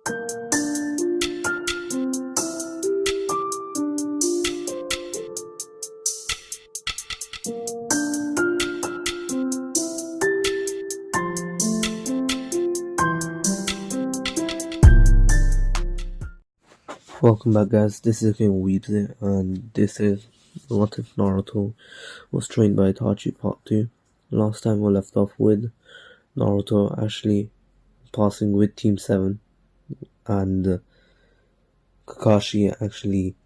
Welcome back, guys. This is again Weebly, and this is What If Naruto Was Trained by Itachi Part 2. Last time we left off with Naruto actually passing with Team 7 and Kakashi actually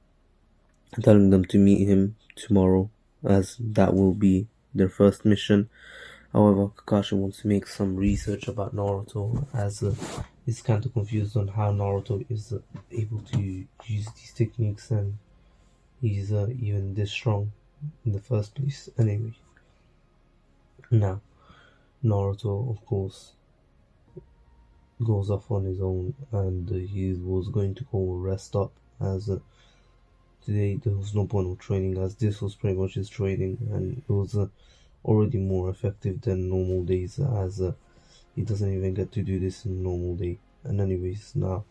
telling them to meet him tomorrow, as that will be their first mission. However, Kakashi wants to make some research about Naruto, as he's kind of confused on how Naruto is able to use these techniques, and he's even this strong in the first place. Anyway, now Naruto, of course, goes off on his own, and he was going to go rest up, as today there was no point of training, as this was pretty much his training, and it was already more effective than normal days, as he doesn't even get to do this in a normal day. And anyways, now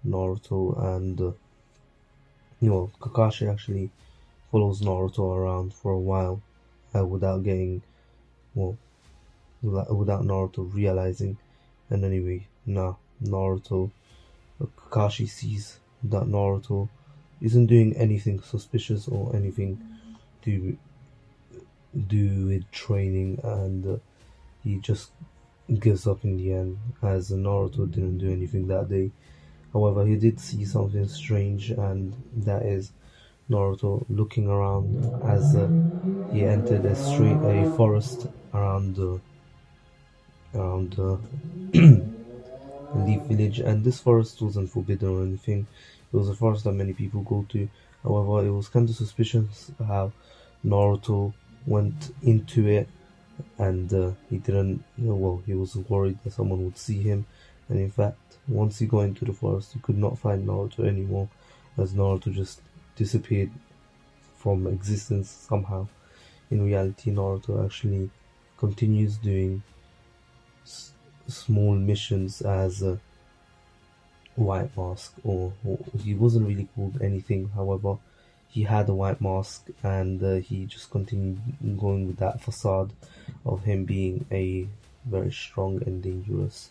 Naruto and Kakashi actually follows Naruto around for a while, without Naruto realizing. And anyway, now Kakashi sees that Naruto isn't doing anything suspicious or anything to do with training, and he just gives up in the end, as Naruto didn't do anything that day. However, he did see something strange, and that is Naruto looking around as he entered a forest around the Leaf Village, and this forest wasn't forbidden or anything. It was a forest that many people go to. However, it was kind of suspicious how Naruto went into it, and he didn't. He was worried that someone would see him, and in fact, once he got into the forest, he could not find Naruto anymore, as Naruto just disappeared from existence somehow. In reality, Naruto actually continues doing small missions as a White Mask, or he wasn't really called anything. However, he had a white mask, and he just continued going with that facade of him being a very strong and dangerous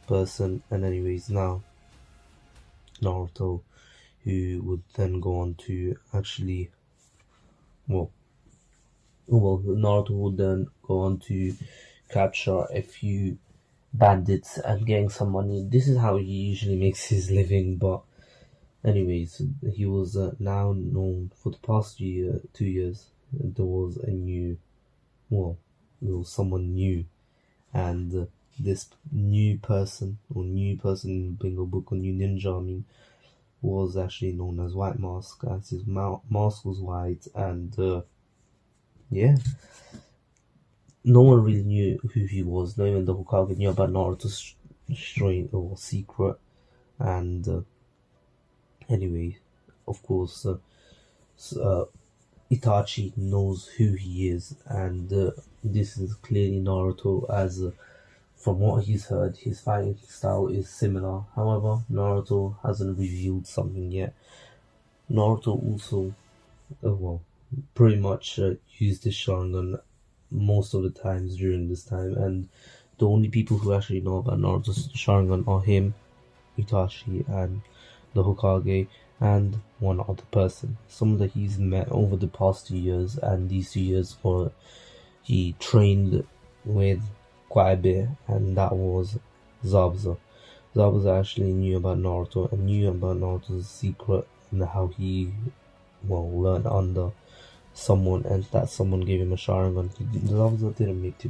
person. And anyways, now Naruto, who would then go on to actually Naruto would then go on to capture a few bandits and getting some money. This is how he usually makes his living, but anyways, he was now known for the past 2 years. There was someone new, and this new person in Bingo Book, or new ninja, was actually known as White Mask, as his mask was white, and no one really knew who he was. Not even the Hokage knew about Naruto's strange or secret, and anyway, of course, Itachi knows who he is, and this is clearly Naruto, as from what he's heard, his fighting style is similar. However, Naruto hasn't revealed something yet. Naruto also, pretty much used his Sharingan most of the times during this time, and the only people who actually know about Naruto's Sharingan are him, Itachi, and the Hokage, and one other person. Someone that he's met over the past 2 years, and these 2 years he trained with quite a bit, and that was Zabuza. Zabuza actually knew about Naruto and knew about Naruto's secret, and how he learned under someone, and that someone gave him a Sharingan. Zabuza didn't make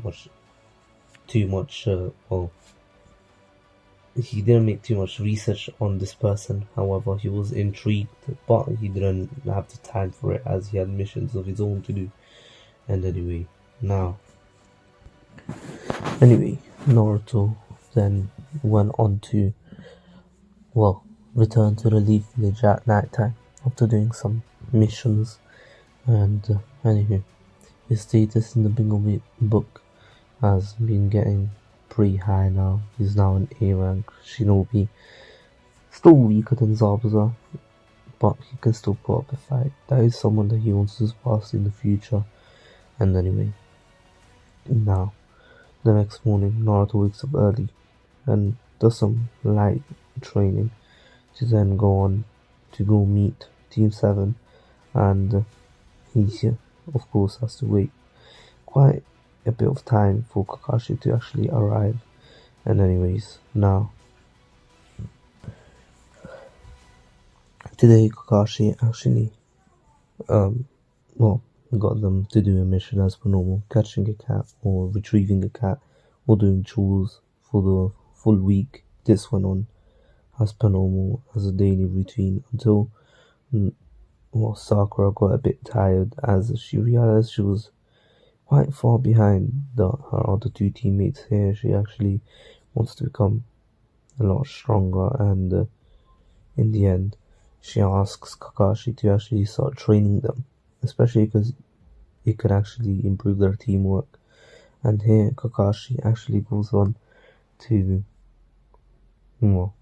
he didn't make too much research on this person. However, he was intrigued, but he didn't have the time for it, as he had missions of his own to do. And anyway, Naruto then went on to return to the Leaf Village at night time after doing some missions. And anyway, his status in the Bingo Book has been getting pretty high now. He's now an A rank shinobi. Still weaker than Zabuza, but he can still put up a fight. That is someone that he wants to surpass in the future. And anyway, now, the next morning, Naruto wakes up early and does some light training to then go on to go meet Team 7, and he, of course, has to wait quite a bit of time for Kakashi to actually arrive. And anyways, now, today Kakashi actually, well, got them to do a mission as per normal, catching a cat or retrieving a cat or doing chores for the full week. This went on as per normal as a daily routine until Sakura got a bit tired as she realized she was quite far behind her other two teammates here. She actually wants to become a lot stronger, and in the end, she asks Kakashi to actually start training them, especially because it could actually improve their teamwork. And here, Kakashi actually goes on to, well,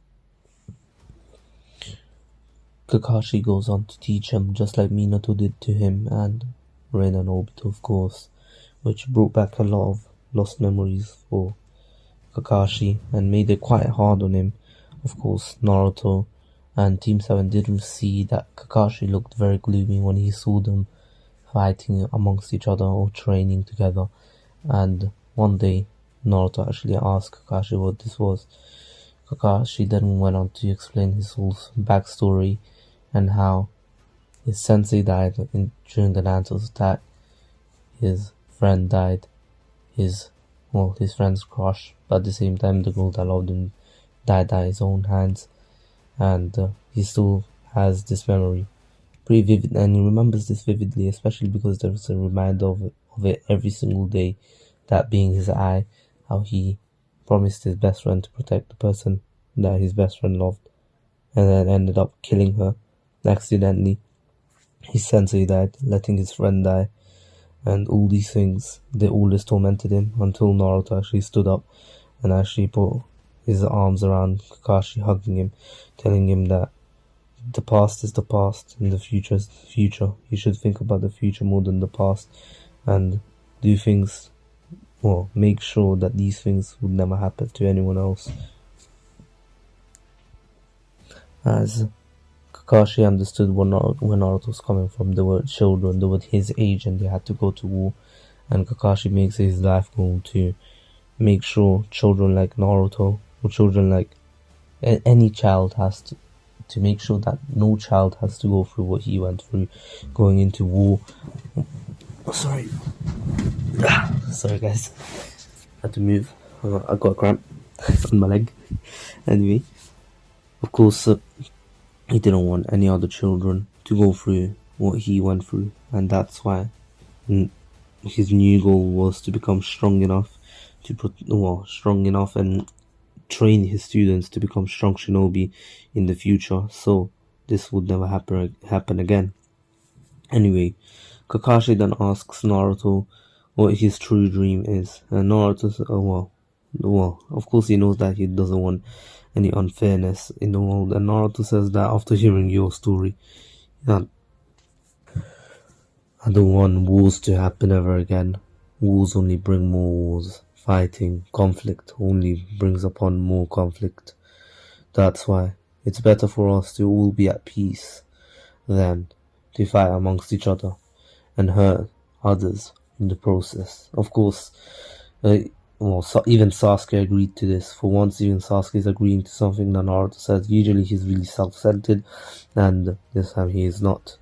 Kakashi goes on to teach him just like Minato did to him and Ren and Obito, of course, which brought back a lot of lost memories for Kakashi and made it quite hard on him. Of course, Naruto and Team 7 didn't see that Kakashi looked very gloomy when he saw them fighting amongst each other or training together. And one day, Naruto actually asked Kakashi what this was. Kakashi then went on to explain his whole backstory and how his sensei died during the Nanto's attack, his friend died, his friend's crush, but at the same time the girl that loved him died at his own hands, and he still has this memory pretty vivid, and he remembers this vividly, especially because there's a reminder of it every single day, that being his eye, how he promised his best friend to protect the person that his best friend loved, and then ended up killing her accidentally. His sensei died, letting his friend die, and all these things, they always tormented him until Naruto actually stood up and actually put his arms around Kakashi, hugging him, telling him that the past is the past and the future is the future. You should think about the future more than the past and do things, well, make sure that these things would never happen to anyone else. As Kakashi understood where Naruto was coming from. They were children, they were his age, and they had to go to war. And Kakashi makes it his life goal to make sure children like Naruto, or children like any child, has to make sure that no child has to go through what he went through, going into war. Sorry guys, had to move. I got a cramp on my leg. Anyway, of course, he didn't want any other children to go through what he went through, and that's why his new goal was to become strong enough and train his students to become strong shinobi in the future, so this would never happen again. Anyway, Kakashi then asks Naruto what his true dream is, and Naruto says, of course he knows that he doesn't want any unfairness in the world, and Naruto says that after hearing your story, I don't want wars to happen ever again. Wars only bring more wars. Fighting, conflict only brings upon more conflict. That's why it's better for us to all be at peace than to fight amongst each other and hurt others in the process. Of course, even Sasuke agreed to this. For once, even Sasuke is agreeing to something that Naruto says. Usually he's really self-centered, and this time he is not.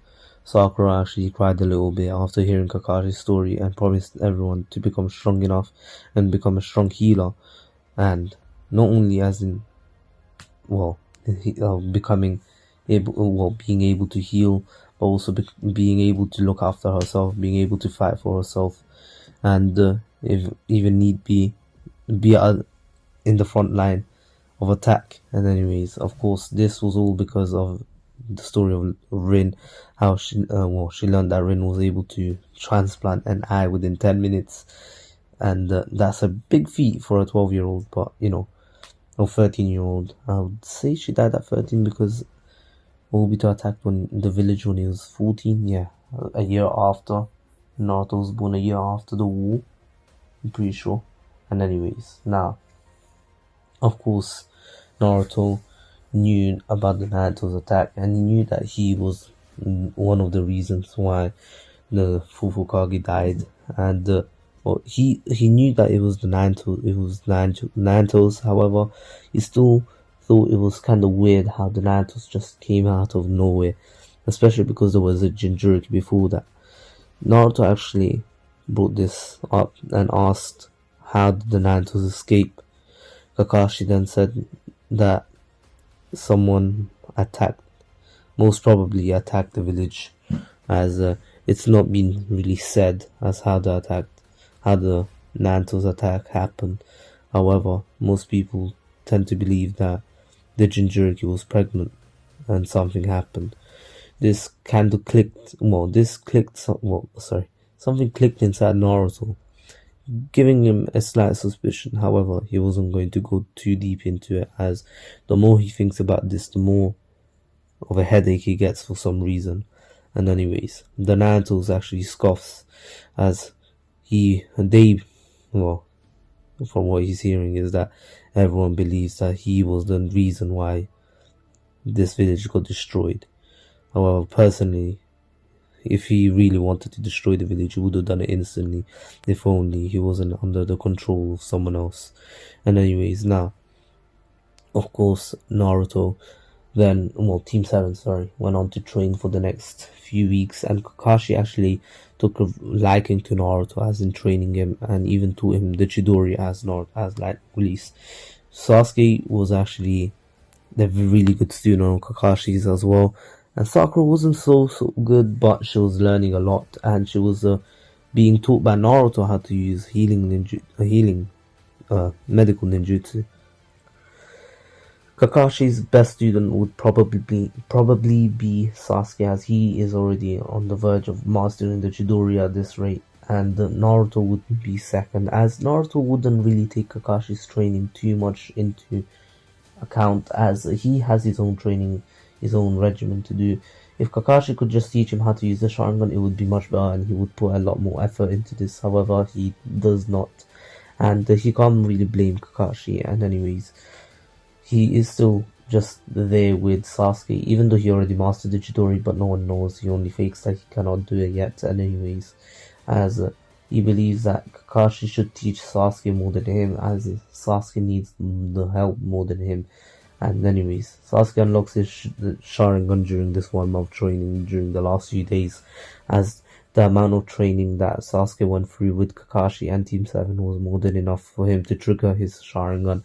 Sakura actually cried a little bit after hearing Kakashi's story and promised everyone to become strong enough and become a strong healer. And not only as in, being able to heal, but also being able to look after herself, being able to fight for herself, and if even need be in the front line of attack. And anyways, of course, this was all because of the story of Rin, how she learned that Rin was able to transplant an eye within 10 minutes, and that's a big feat for a 12-year-old, but or 13-year-old. I would say she died at 13 because Obito attacked the village when he was 14. Yeah, a year after. Naruto was born a year after the war, I'm pretty sure. And anyways, now, of course, Naruto knew about the Naruto's attack, and he knew that he was one of the reasons why the Fufukage died, and he knew that it was the Naruto's. However, he still thought it was kind of weird how the Naruto's just came out of nowhere, especially because there was a Jinchuriki before that. Naruto actually brought this up and asked how did the Naruto's escape. Kakashi then said that someone most probably attacked the village, as it's not been really said as how the Naruto's attack happened. However, most people tend to believe that the Jinchuriki was pregnant and something happened. This kind of clicked. Something clicked inside Naruto, giving him a slight suspicion. However, he wasn't going to go too deep into it, as the more he thinks about this, the more of a headache he gets for some reason. And anyways, the Naruto's actually scoffs, as from what he's hearing is that everyone believes that he was the reason why this village got destroyed. However, personally, if he really wanted to destroy the village, he would have done it instantly, if only he wasn't under the control of someone else. And anyways, now, of course, Team 7, went on to train for the next few weeks, and Kakashi actually took a liking to Naruto, as in training him, and even taught him the Chidori as release. Sasuke was actually a really good student on Kakashi's as well, and Sakura wasn't so good, but she was learning a lot, and she was being taught by Naruto how to use medical ninjutsu. Kakashi's best student would probably be Sasuke, as he is already on the verge of mastering the Chidori at this rate, and Naruto would be second, as Naruto wouldn't really take Kakashi's training too much into account, as he has his own training, his own regimen to do. If Kakashi could just teach him how to use the Sharingan, it would be much better, and he would put a lot more effort into this. However, he does not, and he can't really blame Kakashi. And anyways, he is still just there with Sasuke, even though he already mastered the Chidori, but no one knows. He only fakes that he cannot do it yet. And anyways, as he believes that Kakashi should teach Sasuke more than him, as Sasuke needs the help more than him. And anyways, Sasuke unlocks his Sharingan during this 1 month training during the last few days, as the amount of training that Sasuke went through with Kakashi and Team 7 was more than enough for him to trigger his Sharingan.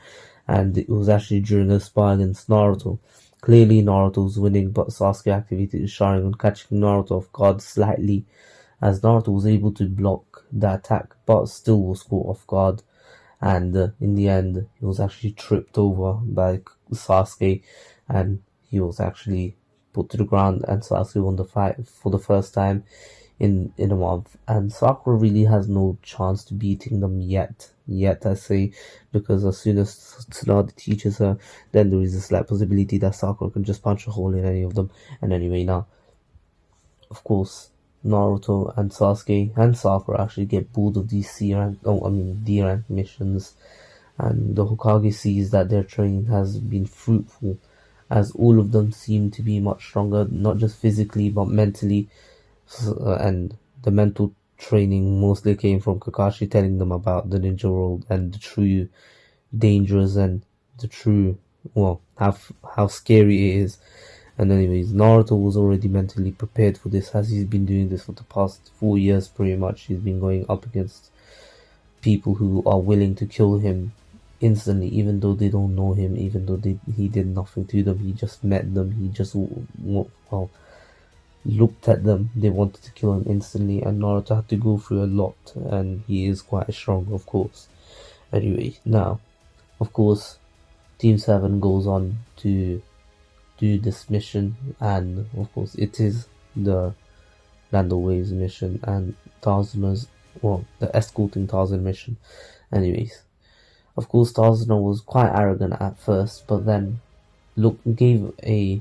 And it was actually during a spar against Naruto. Clearly Naruto was winning, but Sasuke activated his Sharingan, catching Naruto off guard slightly, as Naruto was able to block the attack, but still was caught off guard. And in the end, he was actually tripped over by Sasuke, and he was actually put to the ground, and Sasuke won the fight for the first time in a month. And Sakura really has no chance to beating them yet I say, because as soon as Tsunade teaches her, then there is a slight possibility that Sakura can just punch a hole in any of them. And anyway, now, of course, Naruto and Sasuke and Sakura actually get bored of these D rank missions, and the Hokage sees that their training has been fruitful, as all of them seem to be much stronger, not just physically but mentally, and the mental training mostly came from Kakashi telling them about the ninja world and the true dangers and the true, how scary it is. And anyways, Naruto was already mentally prepared for this, as he's been doing this for the past 4 years pretty much. He's been going up against people who are willing to kill him instantly, even though they don't know him, even though he did nothing to them. He just met them, he just looked at them, they wanted to kill him instantly, and Naruto had to go through a lot, and he is quite strong, of course. Anyway, now, of course, Team 7 goes on to do this mission, and of course it is the Land of Waves mission, and Tazuma's the escorting Tarzan mission. Anyways, of course, Tarzan was quite arrogant at first, but then gave a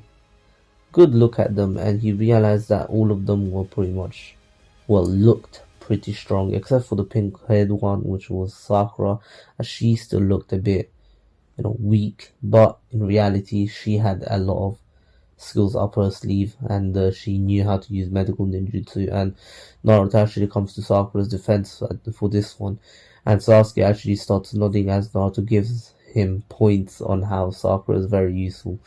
good look at them, and he realized that all of them were pretty much, looked pretty strong, except for the pink-haired one, which was Sakura, as she still looked a bit, weak. But in reality, she had a lot of skills up her sleeve, and she knew how to use medical ninjutsu. And Naruto actually comes to Sakura's defense for this one, and Sasuke actually starts nodding as Naruto gives him points on how Sakura is very useful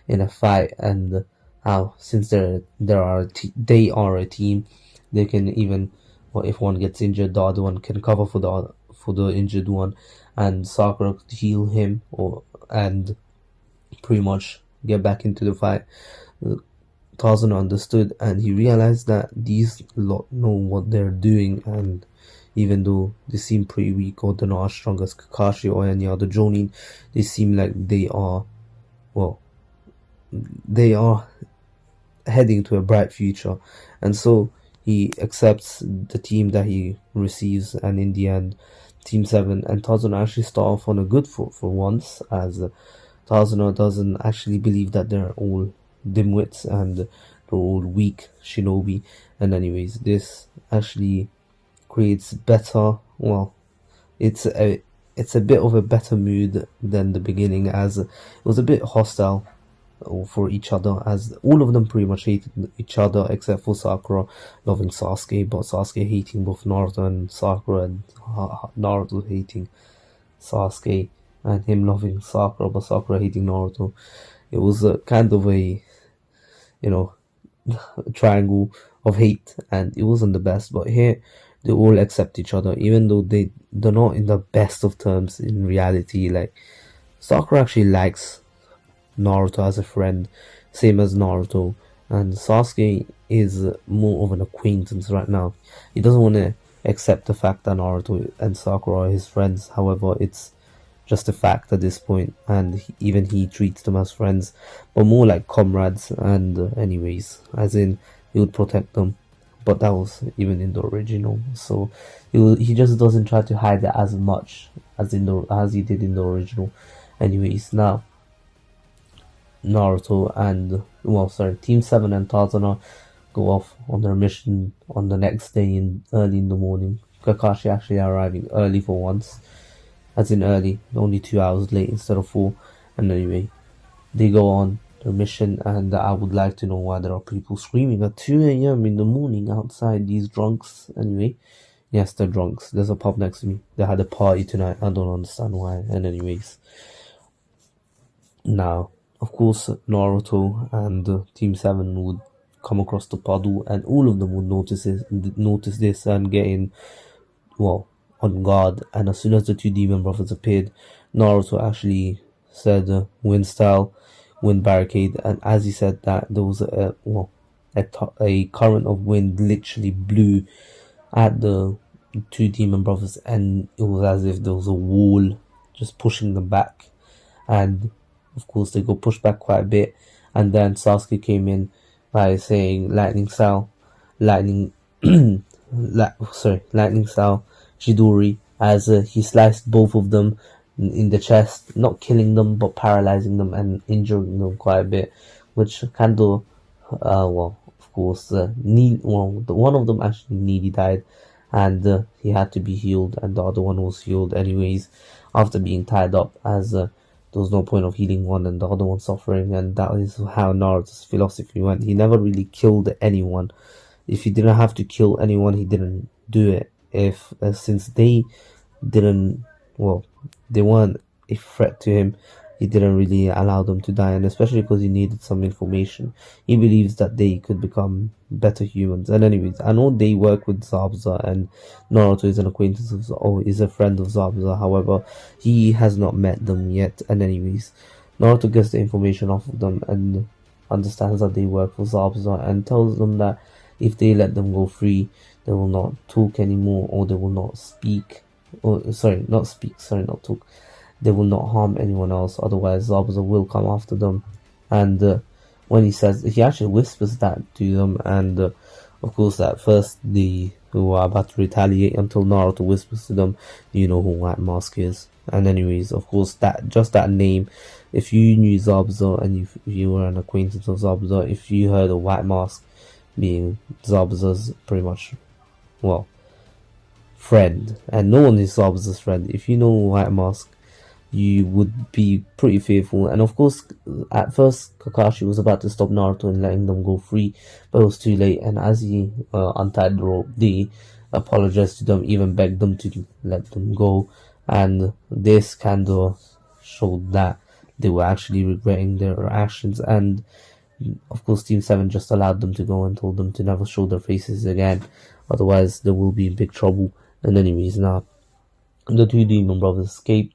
in a fight, and how since they are a team, they can even, if one gets injured, the other one can cover for the injured one, and Sakura could heal him and pretty much get back into the fight. Tarzan understood, and he realized that these lot know what they're doing, and even though they seem pretty weak or they're not as strong as Kakashi or any other Jonin, they seem like they are heading to a bright future. And so he accepts the team that he receives, and in the end, Team 7 and Tarzan actually start off on a good foot for once, as Tarzan doesn't actually believe that they're all dimwits and they're all weak shinobi. And anyways, this actually creates better, it's a bit of a better mood than the beginning, as it was a bit hostile for each other, as all of them pretty much hated each other except for Sakura loving Sasuke, but Sasuke hating both Naruto and Sakura, and Naruto hating Sasuke, and him loving Sakura but Sakura hating Naruto. It was kind of a triangle of hate, and it wasn't the best. But here they all accept each other, even though they're not in the best of terms in reality. Like, Sakura actually likes Naruto as a friend, same as Naruto, and Sasuke is more of an acquaintance right now. He doesn't want to accept the fact that Naruto and Sakura are his friends. However, it's just a fact at this point, and even he treats them as friends, but more like comrades. And anyways, as in, he would protect them, but that was even in the original. So he just doesn't try to hide it as much as he did in the original. Anyways, now Naruto and Team 7 and Tarzan go off on their mission on the next day early in the morning. Kakashi actually arriving early for once, as in early, only 2 hours late instead of 4. And anyway, they go on their mission, and I would like to know why there are people screaming at 2 a.m. in the morning outside, these drunks. Anyway, yes, they're drunks. There's a pub next to me. They had a party tonight. I don't understand why. And anyways, now, of course, Naruto and Team 7 would come across the puddle, and all of them would notice this and get in, on guard. And as soon as the two demon brothers appeared, Naruto actually said, wind style, wind barricade, and as he said that, there was a current of wind literally blew at the two demon brothers, and it was as if there was a wall just pushing them back. And of course, they got pushed back quite a bit, and then Sasuke came in by saying lightning style Chidori, as he sliced both of them in the chest, not killing them but paralyzing them and injuring them quite a bit, which kind of of course the one of them actually nearly died, and he had to be healed, and the other one was healed anyways after being tied up, as there was no point of healing one and the other one suffering. And that is how Naruto's philosophy went. He never really killed anyone. If he didn't have to kill anyone, he didn't do it. Since they didn't, they weren't a threat to him, he didn't really allow them to die, and especially because he needed some information. He believes that they could become better humans. And anyways, I know they work with Zabuza, and Naruto is an acquaintance is a friend of Zabuza. However, he has not met them yet. And anyways, Naruto gets the information off of them and understands that they work for Zabuza, and tells them that if they let them go free, they will not talk anymore, or they will not speak. Not talk. They will not harm anyone else, otherwise Zabuza will come after them. And when he actually whispers that to them, and Of course, at first they were about to retaliate until Naruto whispers to them, "You know who White Mask is." And anyways, of course, that just that name, if you knew Zabuza and you were an acquaintance of Zabuza, if you heard of White Mask being Zabuza's pretty much, well, friend, and no one is Zabuza's friend. If you know White Mask, you would be pretty fearful. And of course, at first, Kakashi was about to stop Naruto and letting them go free, but it was too late. And as he untied the rope, they apologized to them, even begged them to let them go. And this kind of showed that they were actually regretting their actions. And of course, Team 7 just allowed them to go and told them to never show their faces again, otherwise they will be in big trouble. And anyways, now the two demon brothers escaped,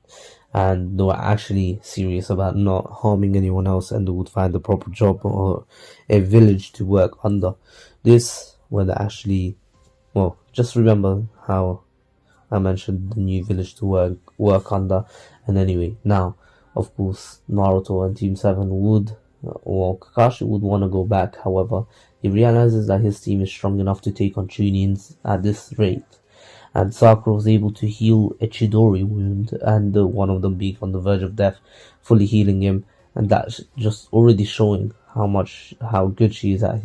and they were actually serious about not harming anyone else, and they would find a proper job or a village to work under. This, when they actually, well, just remember how I mentioned the new village to work under. And anyway, now, of course, Naruto and Team 7 would, well, Kakashi would want to go back. However, he realizes that his team is strong enough to take on Chunins at this rate. And Sakura was able to heal a Chidori wound, and one of them being on the verge of death, fully healing him. And that's just already showing how good she is at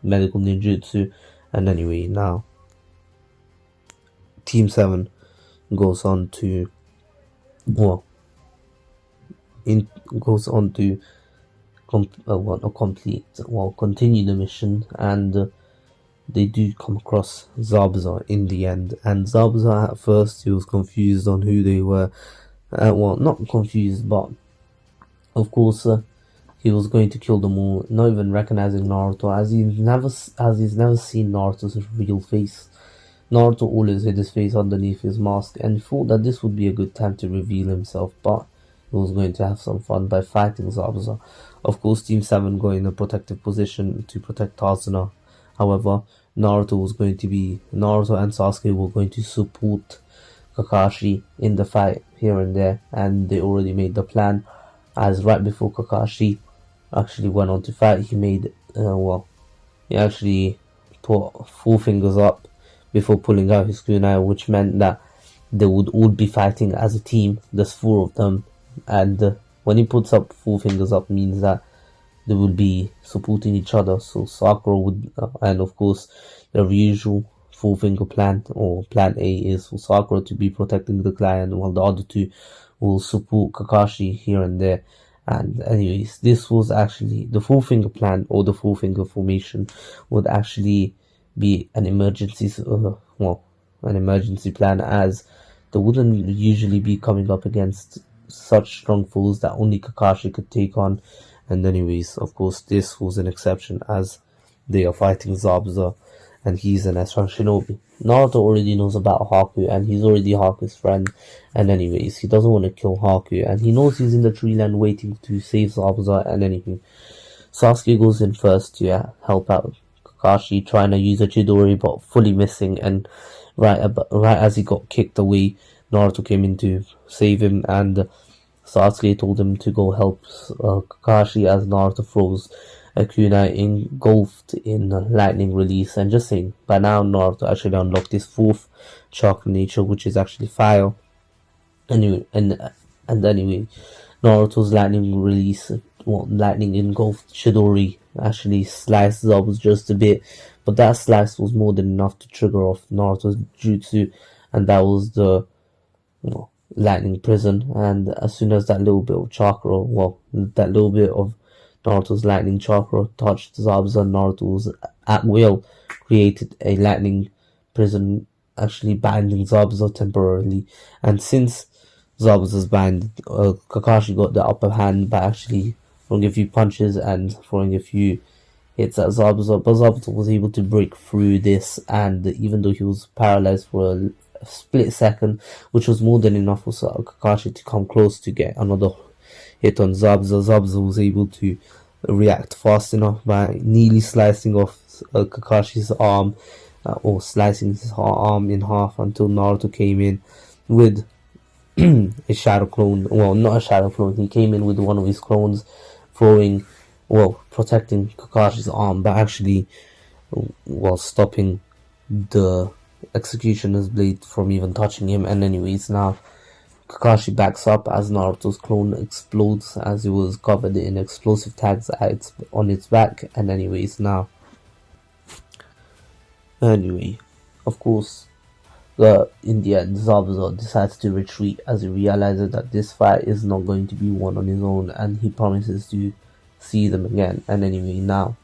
medical ninjutsu. And anyway, now Team 7 goes on to, well, continue the mission, and they do come across Zabuza in the end. And Zabuza, at first, he was confused on who they were. Well, not confused, but of course, he was going to kill them all, not even recognizing Naruto, as he's never seen Naruto's real face. Naruto always hid his face underneath his mask, and he thought that this would be a good time to reveal himself, but he was going to have some fun by fighting Zabuza. Of course, Team 7 got in a protective position to protect Tazuna. However, Naruto and Sasuke were going to support Kakashi in the fight here and there, and they already made the plan. As right before Kakashi actually went on to fight, he actually put 4 fingers up before pulling out his kunai, which meant that they would all be fighting as a team. There's 4 of them, and when he puts up 4 fingers up, means that they will be supporting each other. So Sakura would, and of course, their usual 4-finger plan, or plan A, is for Sakura to be protecting the client, while the other 2 will support Kakashi here and there. And anyways, this was actually the 4-finger plan, or the 4-finger formation, would actually be an emergency plan, as they wouldn't usually be coming up against such strong foes that only Kakashi could take on. And anyways, of course, this was an exception, as they are fighting Zabuza, and he's an S-rank shinobi. Naruto already knows about Haku, and he's already Haku's friend. And anyways, he doesn't want to kill Haku, and he knows he's in the tree land waiting to save Zabuza. And anything, Sasuke goes in first to help out Kakashi, trying to use a Chidori, but fully missing. And right as he got kicked away, Naruto came in to save him, and Sasuke told him to go help Kakashi, as Naruto throws a kunai engulfed in lightning release. And just saying, by now Naruto actually unlocked his 4th chakra nature, which is actually fire. Anyway, Naruto's lightning release, lightning engulfed Chidori actually sliced Zabuza just a bit, but that slice was more than enough to trigger off Naruto's jutsu, and that was the lightning prison. And as soon as that little bit of chakra, that little bit of Naruto's lightning chakra touched Zabuza, Naruto's at will created a lightning prison, actually binding Zabuza temporarily. And since Zabuza's bind, Kakashi got the upper hand by actually throwing a few punches and throwing a few hits at Zabuza, but Zabuza was able to break through this, and even though he was paralyzed for a split second, which was more than enough for Kakashi to come close to get another hit on Zabuza, Zabuza was able to react fast enough by nearly slicing off Kakashi's arm, or slicing his arm in half, until Naruto came in with a shadow clone. Well, not a shadow clone, he came in with one of his clones, protecting Kakashi's arm, but actually while stopping the executioner's blade from even touching him. And anyways, now Kakashi backs up as Naruto's clone explodes as it was covered in explosive tags on its back. And anyway, of course, in the end, Zabuza decides to retreat as he realizes that this fight is not going to be won on his own, and he promises to see them again. And anyway, now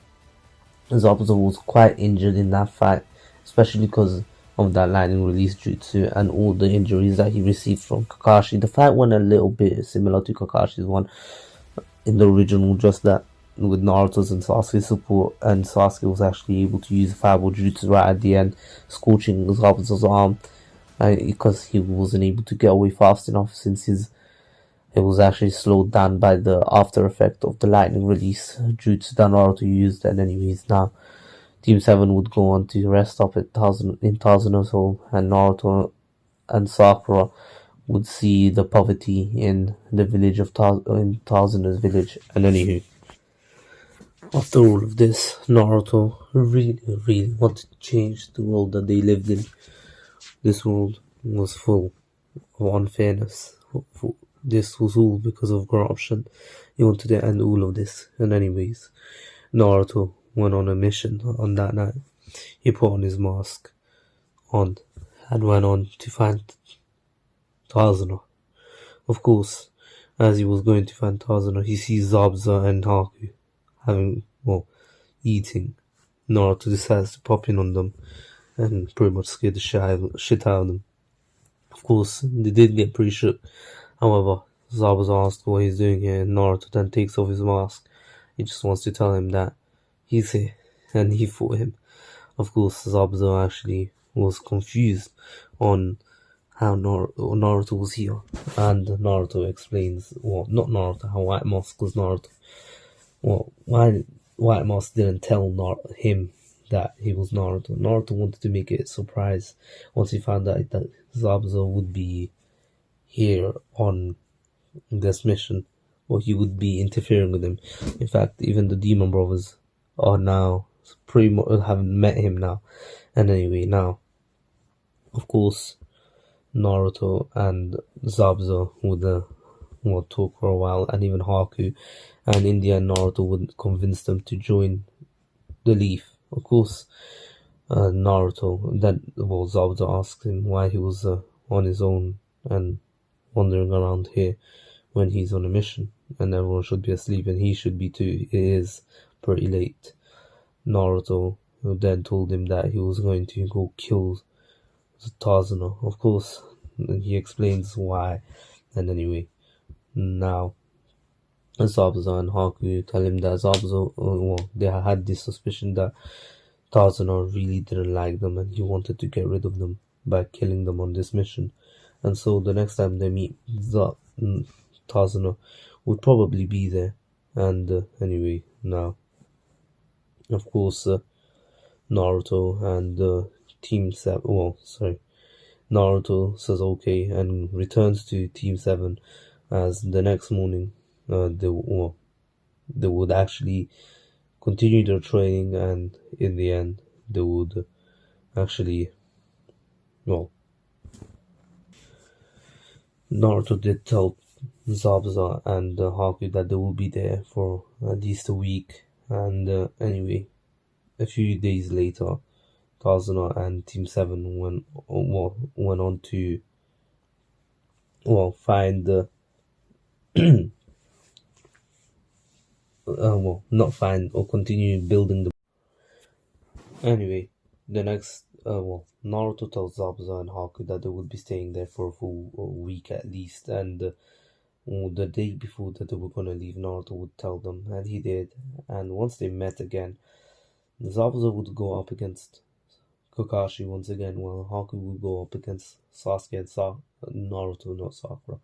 Zabuza was quite injured in that fight, especially because of that lightning release jutsu and all the injuries that he received from Kakashi. The fight went a little bit similar to Kakashi's one in the original, just that with Naruto's and Sasuke's support, and Sasuke was actually able to use the fireball jutsu right at the end, scorching Zabuza's arm, because he wasn't able to get away fast enough since it was actually slowed down by the after effect of the lightning release jutsu that Naruto used. And anyways, now Team 7 would go on to rest up in Tazuno's home, and Naruto and Sakura would see the poverty in the village of in Tazuno's village. And anywho, after all of this, Naruto really, really wanted to change the world that they lived in. This world was full of unfairness. This was all because of corruption. He wanted to end all of this. And anyways, Naruto went on a mission on that night. He put on his mask on and went on to find Tazuno. Of course, as he was going to find Tazuno, he sees Zabuza and Haku eating. Naruto decides to pop in on them and pretty much scare the shit out of them. Of course, they did get pretty shook. However, Zabuza asks what he's doing here, and Naruto then takes off his mask. He just wants to tell him that he's here, and he fought him. Of course, Zabuza actually was confused on how Naruto was here, and Naruto explains, not Naruto, how White Mask was Naruto. Why White Mask didn't tell him that he was Naruto. Naruto wanted to make it a surprise once he found out that Zabuza would be here on this mission, or he would be interfering with him. In fact, even the Demon Brothers are now have met him now. And anyway, now, of course, Naruto and Zabuza would talk for a while, and even Haku, and in the end, Naruto would convince them to join the Leaf. Of course, Zabuza asked him why he was on his own and wandering around here when he's on a mission, and everyone should be asleep, and he should be too. It is pretty late. Naruto then told him that he was going to go kill Tazuno. Of course, he explains why. And anyway, now Zabuza and Haku tell him that they had this suspicion that Tazuno really didn't like them, and he wanted to get rid of them by killing them on this mission. And so the next time they meet, Tazuno would probably be there. And anyway, now, of course, Naruto and Team 7, Naruto says okay and returns to Team 7, as the next morning they would actually continue their training, and in the end they would actually, Naruto did tell Zabuza and Haku that they will be there for at least a week. And anyway, a few days later, Tazuno and Team 7 went on to find not find or continue building the. Anyway, the next Naruto tells Zabuza and Haku that they would be staying there for a full week at least, and the day before that they were gonna leave, Naruto would tell them, and he did. And once they met again, Zabuza would go up against Kakashi once again, while Haku would go up against Sasuke and Naruto, not Sakura.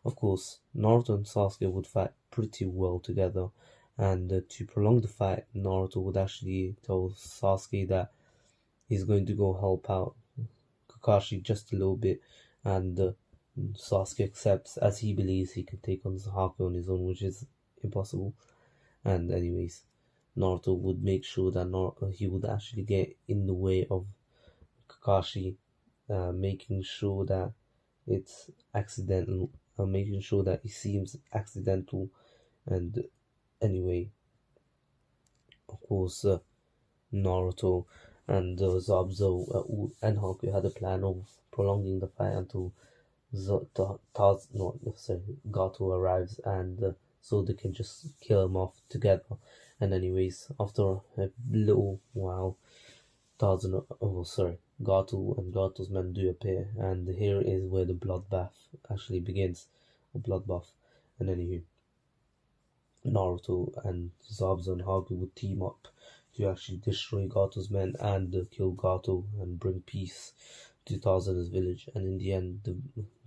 Of course, Naruto and Sasuke would fight pretty well together, and to prolong the fight, Naruto would actually tell Sasuke that he's going to go help out Kakashi just a little bit, and Sasuke accepts, as he believes he can take on Haku on his own, which is impossible. And anyways, Naruto would make sure that he would actually get in the way of Kakashi, making sure that it's accidental, making sure that it seems accidental. And anyway, of course, Naruto and Zabzo and Haku had a plan of prolonging the fight until no, sorry, Gato arrives, and so they can just kill him off together. And anyways, after a little while, Gato and Gato's men do appear, and here is where the bloodbath actually begins, a bloodbath. And anywho, Naruto and Zabuza and Haku would team up to actually destroy Gato's men and kill Gato and bring peace to Taza's village. And in the end,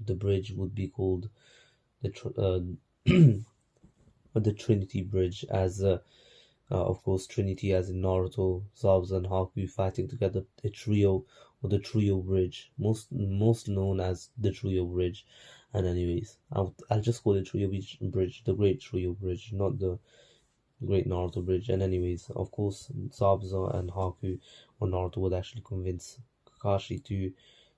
the bridge would be called the the Trinity Bridge, as of course Trinity as in Naruto, Zabuza and Haku fighting together, a trio, or the Trio Bridge, most known as the Trio Bridge. And anyways, I'll just call it Trio Bridge, the Great Trio Bridge, not the Great Naruto Bridge. And anyways, of course, Zabuza and Haku or Naruto would actually convince Kakashi to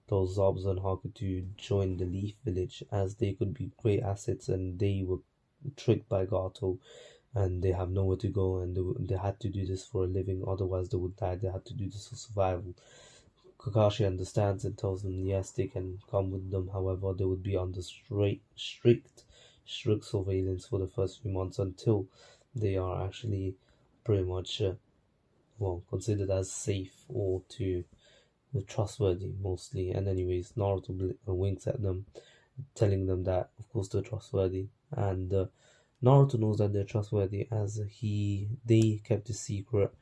tell Zabuza and Haku to join the Leaf Village, as they could be great assets, and they were tricked by Gato and they have nowhere to go, and they had to do this for a living, otherwise they would die. They had to do this for survival. Kakashi understands and tells them yes, they can come with them. However, they would be under strict surveillance for the first few months until they are actually pretty much considered as safe or to trustworthy mostly. And anyways, Naruto winks at them, telling them that of course they're trustworthy, and Naruto knows that they're trustworthy as they kept a secret,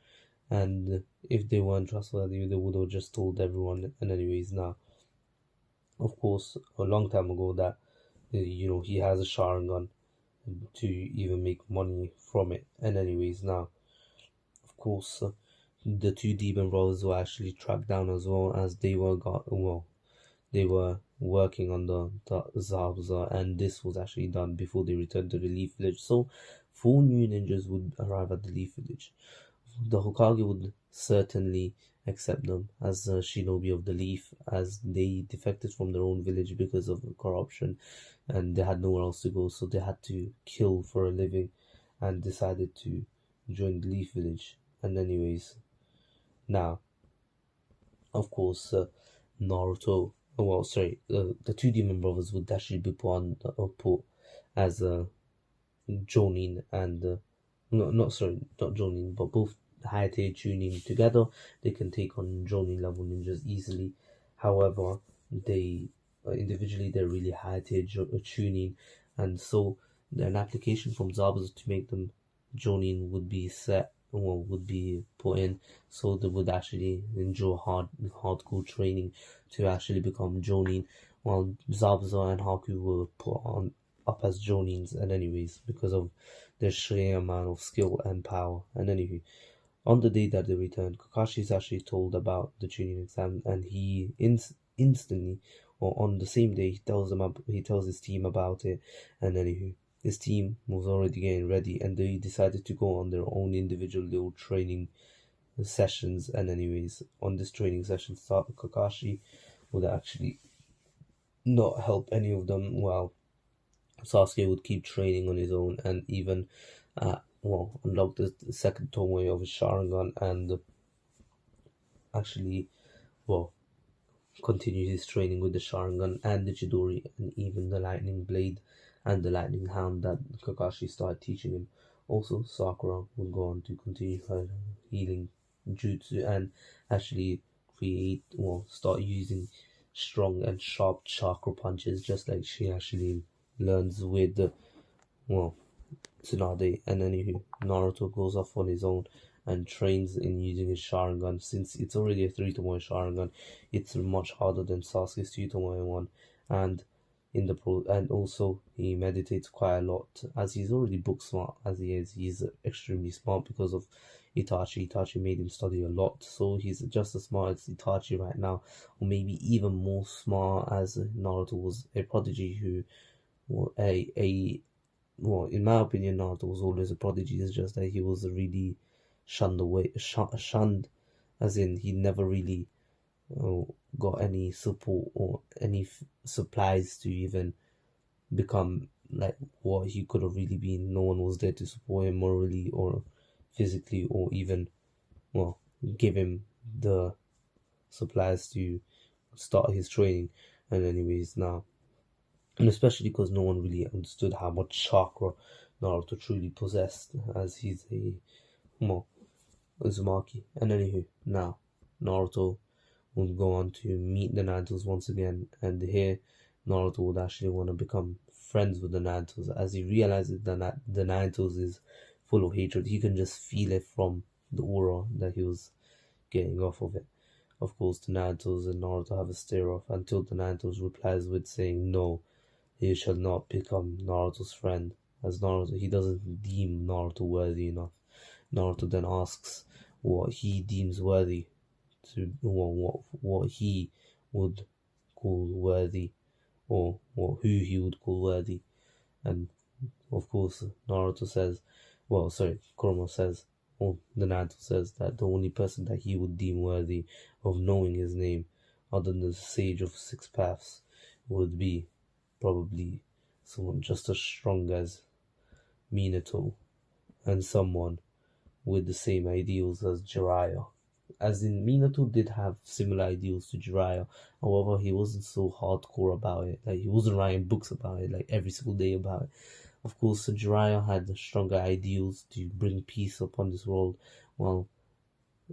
and if they weren't trustworthy, they would have just told everyone. And anyways, now, of course, a long time ago that he has a Sharingan to even make money from it. And anyways, now, of course, the two demon brothers were actually tracked down as well, as they were working on the Zabuza, and this was actually done before they returned to the Leaf Village. So 4 new ninjas would arrive at the Leaf Village. The Hokage would certainly accept them as a shinobi of the Leaf, as they defected from their own village because of corruption and they had nowhere else to go, so they had to kill for a living and decided to join the Leaf Village. And anyways, now, of course, Naruto, the two demon brothers would actually be put as Jonin and no, not Jonin, but both high tier tuning together. They can take on Jonin level ninjas easily. However, they individually they're really high tier tuning, and so an application from Zabuza to make them Jonin would be would be put in, so they would actually endure hardcore training to actually become Jonin, while Zabuza and Haku were put on up as Jonins. And anyways, because of their sheer amount of skill and power. And anyway, on the day that they returned, Kakashi is actually told about the tuning exam, and he instantly, or on the same day, he tells his team about it. And anywho, his team was already getting ready, and they decided to go on their own individual little training sessions. And anyways, on this training session, Kakashi would actually not help any of them, while Sasuke would keep training on his own and even unlock the second Tomoe of his Sharingan, and actually continue his training with the Sharingan and the Chidori and even the Lightning Blade and the Lightning Hand that Kakashi started teaching him. Also, Sakura would go on to continue her healing jutsu and actually start using strong and sharp chakra punches, just like she actually learns with Tsunade. And anywho, Naruto goes off on his own and trains in using his Sharingan. Since it's already a 3-to-1 Sharingan, it's much harder than Sasuke's 2-to-1 one. And and also he meditates quite a lot, as he's already book smart as he is. He's extremely smart because of Itachi. Itachi made him study a lot, so he's just as smart as Itachi right now, or maybe even more smart, as Naruto was a prodigy who in my opinion, Naruto was always a prodigy. It's just that he was really shunned, as in he never really uh, got any support or any supplies to even become like what he could have really been. No one was there to support him morally or physically, or even, well, give him the supplies to start his training. And anyways, now, and especially because no one really understood how much chakra Naruto truly possessed, as he's a, well, Uzumaki. And anywho, now Naruto would go on to meet the Narutos once again, and here Naruto would actually want to become friends with the Narutos, as he realizes that the Narutos is full of hatred. He can just feel it from the aura that he was getting off of it. Of course, the Narutos and Naruto have a stare off until the Narutos replies with saying, "No, you shall not become Naruto's friend," as Naruto, he doesn't deem Naruto worthy enough. Naruto then asks what he deems worthy, to what he would call worthy, or who he would call worthy. And of course, Naruto says, well, sorry, Kurama says, or the Naruto says, that the only person that he would deem worthy of knowing his name, other than the Sage of Six Paths, would be probably someone just as strong as Minato, and someone with the same ideals as Jiraiya. As in, Minato did have similar ideals to Jiraiya, however, he wasn't so hardcore about it. Like, he wasn't writing books about it, like, every single day about it. Of course, Jiraiya had stronger ideals to bring peace upon this world, while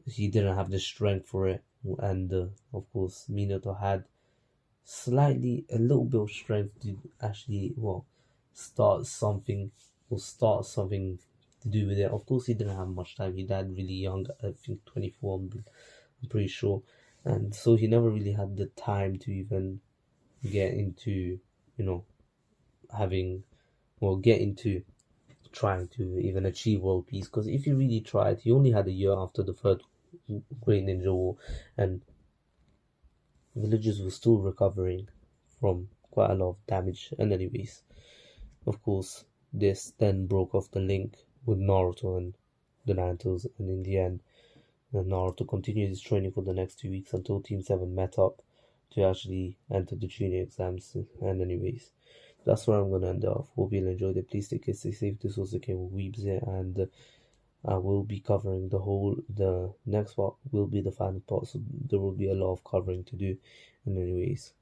he didn't have the strength for it. And, of course, Minato had a little bit of strength to actually, well, start something, or start something to do with it. Of course, he didn't have much time. He died really young, I think 24, I'm pretty sure. And so he never really had the time to even get into, you know, having, well, get into trying to even achieve world peace. Because if he really tried, he only had a year after the third Great Ninja War, and villages were still recovering from quite a lot of damage. And anyways, of course, this then broke off the link with Naruto and the Narutos, and in the end, Naruto continued his training for the next 2 weeks until Team 7 met up to actually enter the junior exams. And anyways, that's where I'm gonna end off. Hope you'll enjoyed it. Please take care, stay safe. This was the Game of Weebs here, and I will be covering the next part will be the final part, so there will be a lot of covering to do. And anyways,